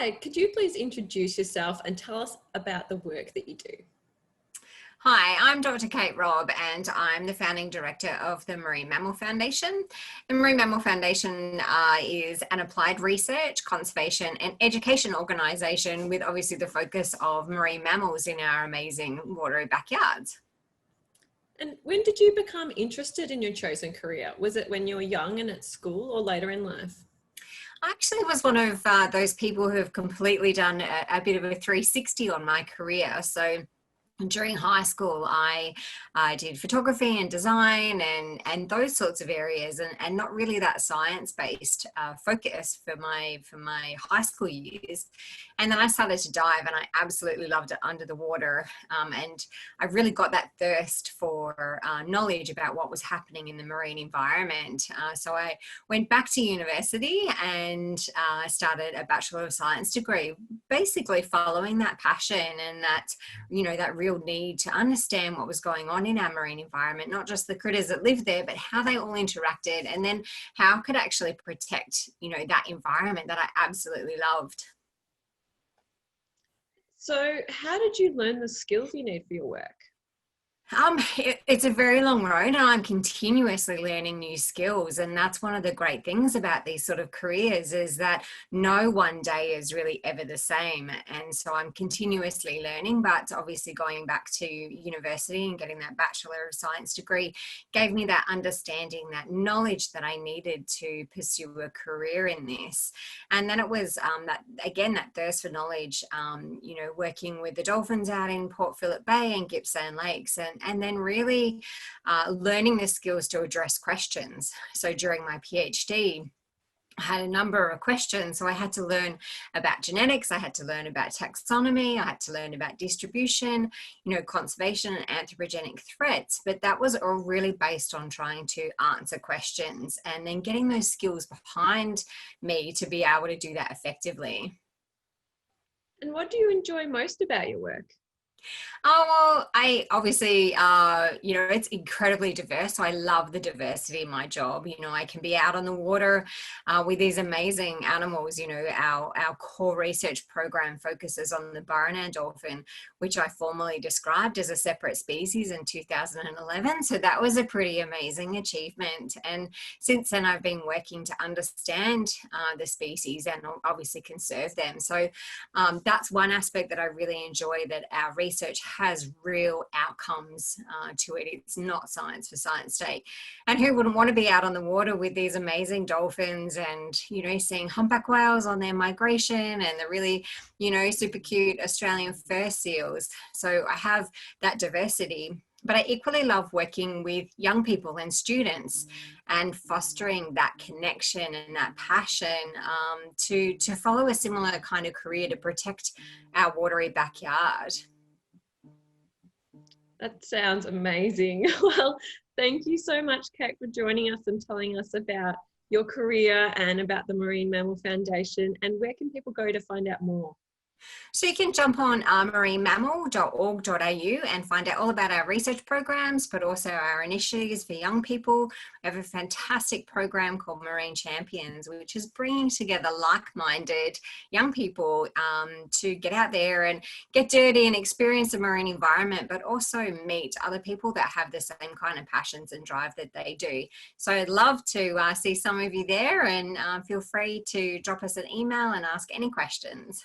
Hi, could you please introduce yourself and tell us about the work that you do? Hi, I'm Dr. Kate Robb and I'm the founding director of the Marine Mammal Foundation. The Marine Mammal Foundation is an applied research, conservation and education organisation with obviously the focus of marine mammals in our amazing watery backyards. And when did you become interested in your chosen career? Was it when you were young and at school or later in life? I actually was one of those people who have completely done a bit of a 360 on my career. So during high school, I did photography and design and those sorts of areas, and not really that science-based focus for my high school years. And then I started to dive, and I absolutely loved it under the water. And I really got that thirst for knowledge about what was happening in the marine environment. So I went back to university and started a Bachelor of Science degree, basically following that passion and that real need to understand what was going on in our marine environment, not just the critters that live there, but how they all interacted, and then how I could actually protect, that environment that I absolutely loved. So how did you learn the skills you need for your work? It's a very long road, and I'm continuously learning new skills. And that's one of the great things about these sort of careers, is that no one day is really ever the same. And so I'm continuously learning, but obviously going back to university and getting that Bachelor of Science degree gave me that understanding, that knowledge that I needed to pursue a career in this. And then it was that thirst for knowledge, working with the dolphins out in Port Phillip Bay and Gippsland Lakes, and then really learning the skills to address questions. So during my PhD, I had a number of questions. So I had to learn about genetics, I had to learn about taxonomy, I had to learn about distribution, conservation and anthropogenic threats. But that was all really based on trying to answer questions and then getting those skills behind me to be able to do that effectively. And what do you enjoy most about your work? Oh, well, I obviously, it's incredibly diverse. So I love the diversity in my job. I can be out on the water with these amazing animals. Our core research program focuses on the Burrowing dolphin, which I formally described as a separate species in 2011. So that was a pretty amazing achievement. And since then, I've been working to understand the species and obviously conserve them. So that's one aspect that I really enjoy, that our research has real outcomes to it. It's not science for science sake. And who wouldn't want to be out on the water with these amazing dolphins and, seeing humpback whales on their migration and the really, super cute Australian fur seals. So I have that diversity. But I equally love working with young people and students and fostering that connection and that passion to follow a similar kind of career to protect our watery backyard. That sounds amazing. Well, thank you so much, Kate, for joining us and telling us about your career and about the Marine Mammal Foundation. And where can people go to find out more? So you can jump on marinemammal.org.au and find out all about our research programs, but also our initiatives for young people. We have a fantastic program called Marine Champions, which is bringing together like-minded young people to get out there and get dirty and experience the marine environment, but also meet other people that have the same kind of passions and drive that they do. So I'd love to see some of you there, and feel free to drop us an email and ask any questions.